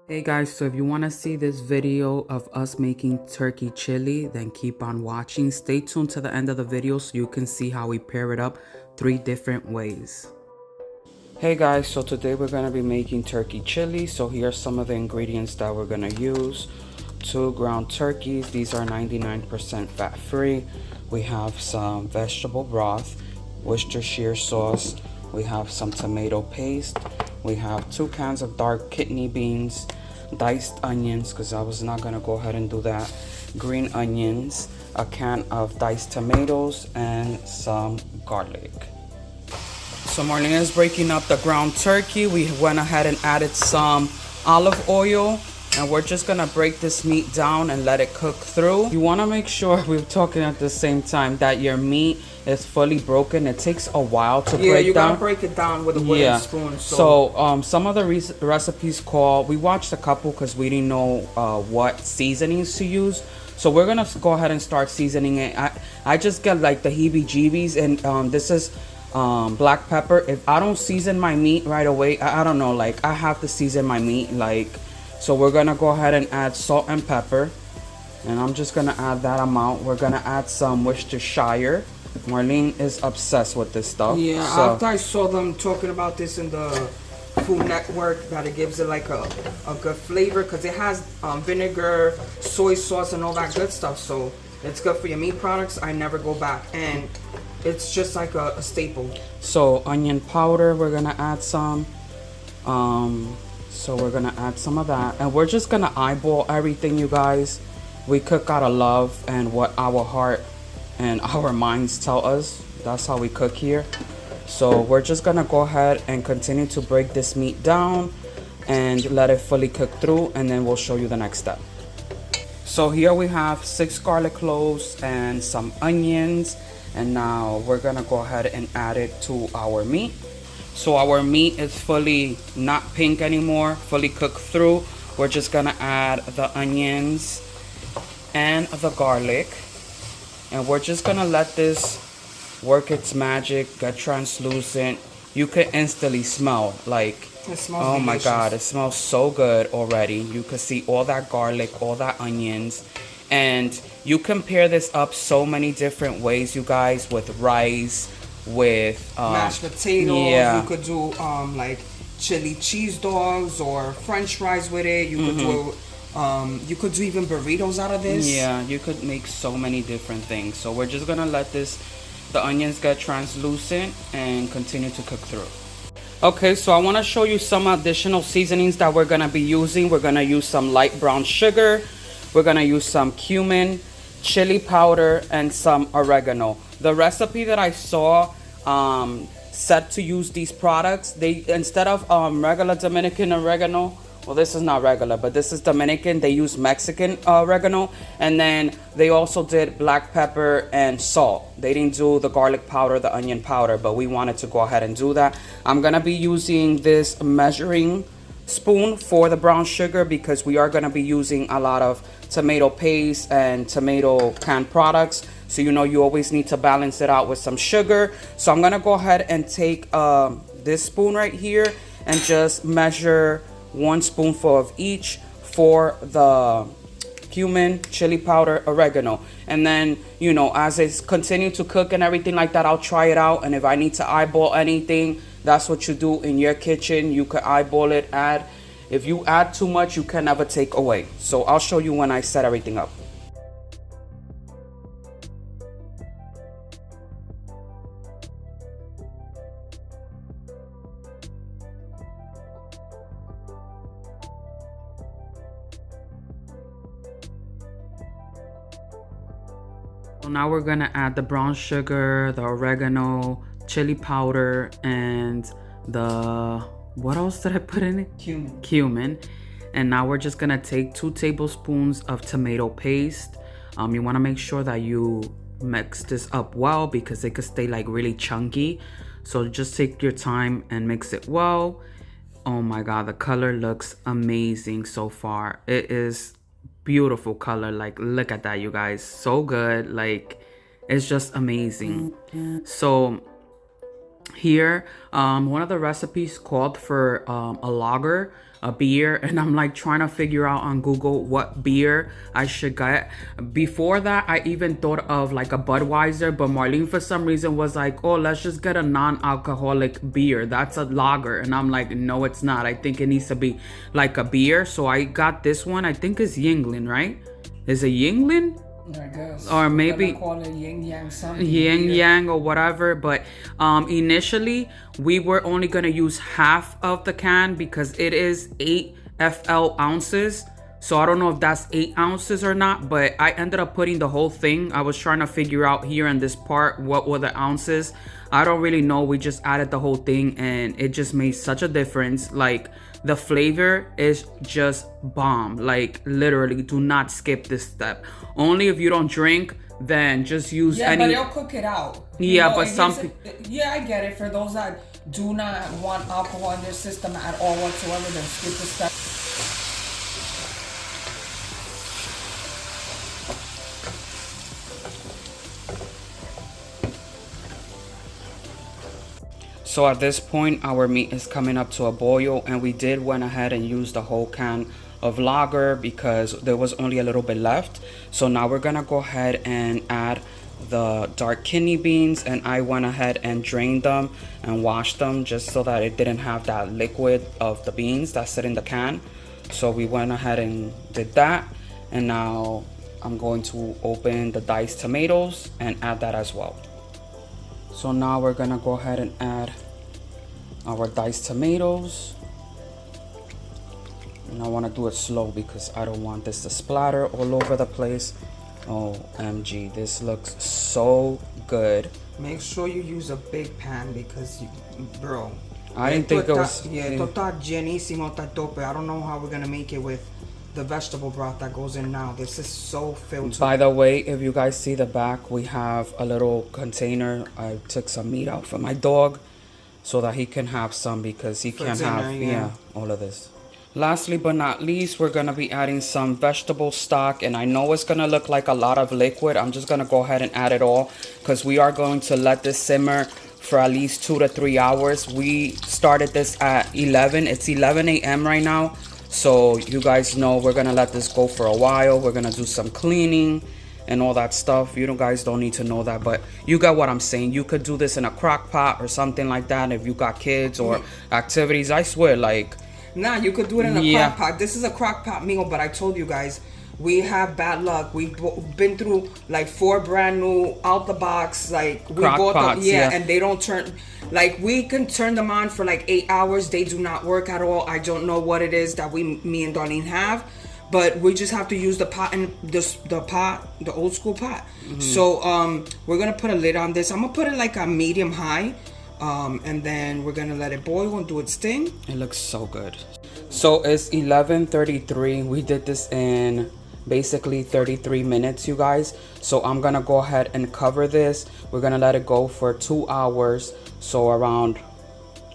Hey guys, so if you want to see this video of us making turkey chili, then keep on watching. Stay tuned to the end of the video so you can see how we pair it up 3 different ways. Hey guys, so today we're going to be making turkey chili. So here are some of the ingredients that we're going to use. 2 ground turkeys, these are 99% fat free. We have some vegetable broth, Worcestershire sauce. We have some tomato paste. We have 2 cans of dark kidney beans, diced onions, because I was not going to go ahead and do that, green onions, a can of diced tomatoes, and some garlic. So Marlene is breaking up the ground turkey. We went ahead and added some olive oil, and we're just gonna break this meat down and let it cook through. You wanna make sure, we're talking at the same time, that your meat is fully broken. It takes a while to break down. Yeah, you gotta break it down with a wooden spoon. So some of the recipes call, we watched a couple because we didn't know what seasonings to use. So we're gonna go ahead and start seasoning it. I just get like the heebie-jeebies, and this is black pepper. If I don't season my meat right away, I don't know, like I have to season my meat, like. So we're gonna go ahead and add salt and pepper, and I'm just gonna add that amount. We're gonna add some Worcestershire. Marlene is obsessed with this stuff. Yeah, after I saw them talking about this in the Food Network, that it gives it like a good flavor, because it has vinegar, soy sauce, and all that good stuff. So it's good for your meat products. I never go back, and it's just like a staple. So onion powder, we're gonna add some. So we're gonna add some of that, and we're just gonna eyeball everything, you guys. We cook out of love and what our heart and our minds tell us. That's how we cook here. So we're just gonna go ahead and continue to break this meat down and let it fully cook through, and then we'll show you the next step. So here we have 6 garlic cloves and some onions, and now we're gonna go ahead and add it to our meat. So our meat is fully not pink anymore, fully cooked through. We're just gonna add the onions and the garlic, and we're just gonna let this work its magic, get translucent. You can instantly smell, like, it smells oh delicious. my god, it smells so good already. You can see all that garlic, all that onions, and you can pair this up so many different ways, you guys, with rice, with mashed potatoes. yeah. You could do like chili cheese dogs or French fries with it. You could do you could do even burritos out of this. Yeah, you could make so many different things. So we're just gonna let the onions get translucent and continue to cook through. Okay, so I want to show you some additional seasonings that we're gonna be using. We're gonna use some light brown sugar. We're gonna use some cumin, chili powder, and some oregano. The recipe that I saw said to use these products. They, instead of regular Dominican oregano, well, this is not regular, but this is Dominican, they use Mexican oregano, and then they also did black pepper and salt. They didn't do the garlic powder, the onion powder, but we wanted to go ahead and do that. I'm gonna be using this measuring spoon for the brown sugar because we are gonna be using a lot of tomato paste and tomato canned products. So you know you always need to balance it out with some sugar. So I'm gonna go ahead and take this spoon right here and just measure 1 spoonful of each for the cumin, chili powder, oregano. And then, you know, as it's continue to cook and everything like that, I'll try it out. And if I need to eyeball anything, that's what you do in your kitchen. You could eyeball it, add. If you add too much, you can never take away. So I'll show you when I set everything up. So now we're gonna add the brown sugar, the oregano, chili powder, and the, what else did I put in it? Cumin. And now we're just gonna take 2 tablespoons of tomato paste. You wanna make sure that you mix this up well because it could stay like really chunky. So just take your time and mix it well. Oh my god, the color looks amazing so far. It is beautiful color. Like, look at that, you guys. So good. Like, it's just amazing. So here, one of the recipes called for a lager. a beer, and I'm like trying to figure out on Google what beer I should get. Before that, I even thought of like a Budweiser, but Marlene for some reason was like, oh, let's just get a non-alcoholic beer. That's a lager. And I'm like, no, it's not. I think it needs to be like a beer. So I got this one. I think it's Yingling, right? Is it Yingling? I guess. Or maybe call it yin yang something. yin yang or whatever. But initially we were only gonna use half of the can because it is 8 FL ounces. So I don't know if that's 8 ounces or not, but I ended up putting the whole thing. I was trying to figure out here in this part what were the ounces. I don't really know. We just added the whole thing and it just made such a difference. Like, the flavor is just bomb. Like, literally, do not skip this step. Only if you don't drink, then just use any. Yeah, but they'll cook it out. Yeah, but some yeah, I get it. For those that do not want alcohol in their system at all whatsoever, then skip the step. So at this point, our meat is coming up to a boil, and we did went ahead and use the whole can of lager because there was only a little bit left. So now we're gonna go ahead and add the dark kidney beans, and I went ahead and drained them and washed them just so that it didn't have that liquid of the beans that sit in the can. So we went ahead and did that, and now I'm going to open the diced tomatoes and add that as well. So now we're gonna go ahead and add our diced tomatoes, and I want to do it slow because I don't want this to splatter all over the place. OMG, this looks so good. Make sure you use a big pan because, bro, I didn't think it was. Yeah, esto está llenísimo, está tope. I don't know how we're gonna make it with the vegetable broth that goes in now. This is so filled. By the way, if you guys see the back, we have a little container. I took some meat out for my dog so that he can have some because he can't have all of this. Lastly but not least, we're gonna be adding some vegetable stock, and I know it's gonna look like a lot of liquid. I'm just gonna go ahead and add it all because we are going to let this simmer for at least 2 to 3 hours. We started this at 11. It's 11 a.m. right now. So you guys know we're gonna let this go for a while. We're gonna do some cleaning and all that stuff. You guys don't need to know that, but you got what I'm saying. You could do this in a crock pot or something like that if you got kids or activities. I swear, like, nah, you could do it in a crock pot. This is a crock pot meal, but I told you guys, we have bad luck. We've been through like 4 brand new out the box, like we crock bought pots, them, and they don't turn. Like, we can turn them on for like 8 hours. They do not work at all. I don't know what it is that me and Darlene have, but we just have to use the pot and the old school pot. So we're gonna put a lid on this. I'm gonna put it like a medium high, and then we're gonna let it boil and do its thing. It looks so good. So it's 11:33. We did this in basically 33 minutes, you guys. So I'm gonna go ahead and cover this. We're gonna let it go for 2 hours. So around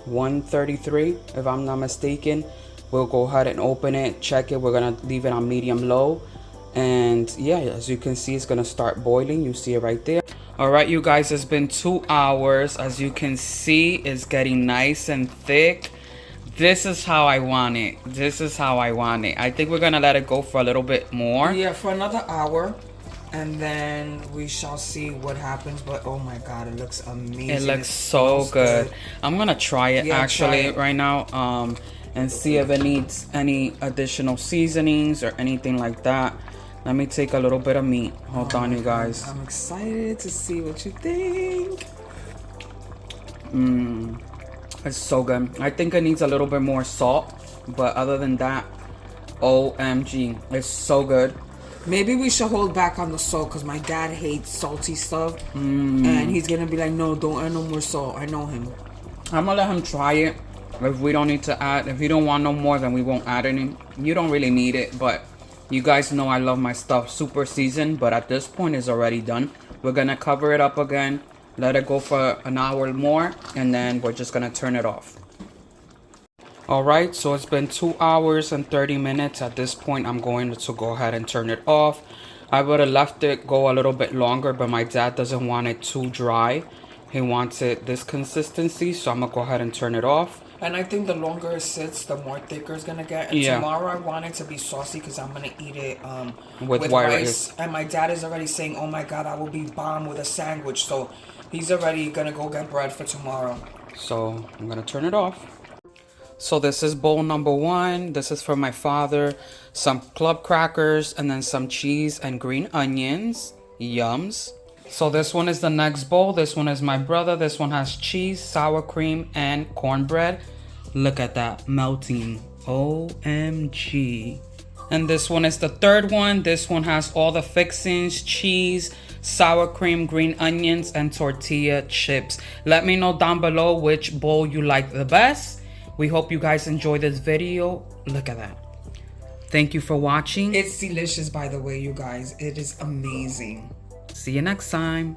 1:33, if I'm not mistaken, we'll go ahead and open it, check it. We're gonna leave it on medium low, and yeah, as you can see, it's gonna start boiling. You see it right there. All right, you guys, it's been 2 hours. As you can see, it's getting nice and thick. This is how I want it. This is how I want it. I think we're gonna let it go for a little bit more. Yeah, for another hour, and then we shall see what happens. But oh my god, it looks amazing. It looks so good. I'm gonna try it actually right now, and see if it needs any additional seasonings or anything like that. Let me take a little bit of meat. Hold on, you guys. I'm excited to see what you think. It's so good. I think it needs a little bit more salt, but other than that, OMG, it's so good. Maybe we should hold back on the salt because my dad hates salty stuff, and he's gonna be like, no, don't add no more salt. I know him. I'm gonna let him try it. If we don't need to add, if you don't want no more, then we won't add any. You don't really need it, but you guys know I love my stuff super seasoned, but at this point it's already done. We're gonna cover it up again, let it go for an hour more, and then we're just gonna turn it off. Alright, so it's been 2 hours and 30 minutes. At this point, I'm going to go ahead and turn it off. I would have left it go a little bit longer, but my dad doesn't want it too dry. He wants it this consistency, so I'm gonna go ahead and turn it off. And I think the longer it sits, the more thicker it's gonna get. And tomorrow I want it to be saucy because I'm gonna eat it with rice. And my dad is already saying, "Oh my God, I will be bomb with a sandwich." So he's already gonna go get bread for tomorrow. So I'm gonna turn it off. So this is bowl number 1. This is for my father. Some club crackers and then some cheese and green onions. Yums. So this one is the next bowl. This one is my brother. This one has cheese, sour cream, and cornbread. Look at that melting. OMG. And this one is the third one. This one has all the fixings, cheese, sour cream, green onions, and tortilla chips. Let me know down below which bowl you like the best. We hope you guys enjoy this video. Look at that. Thank you for watching. It's delicious, by the way, you guys. It is amazing. See you next time.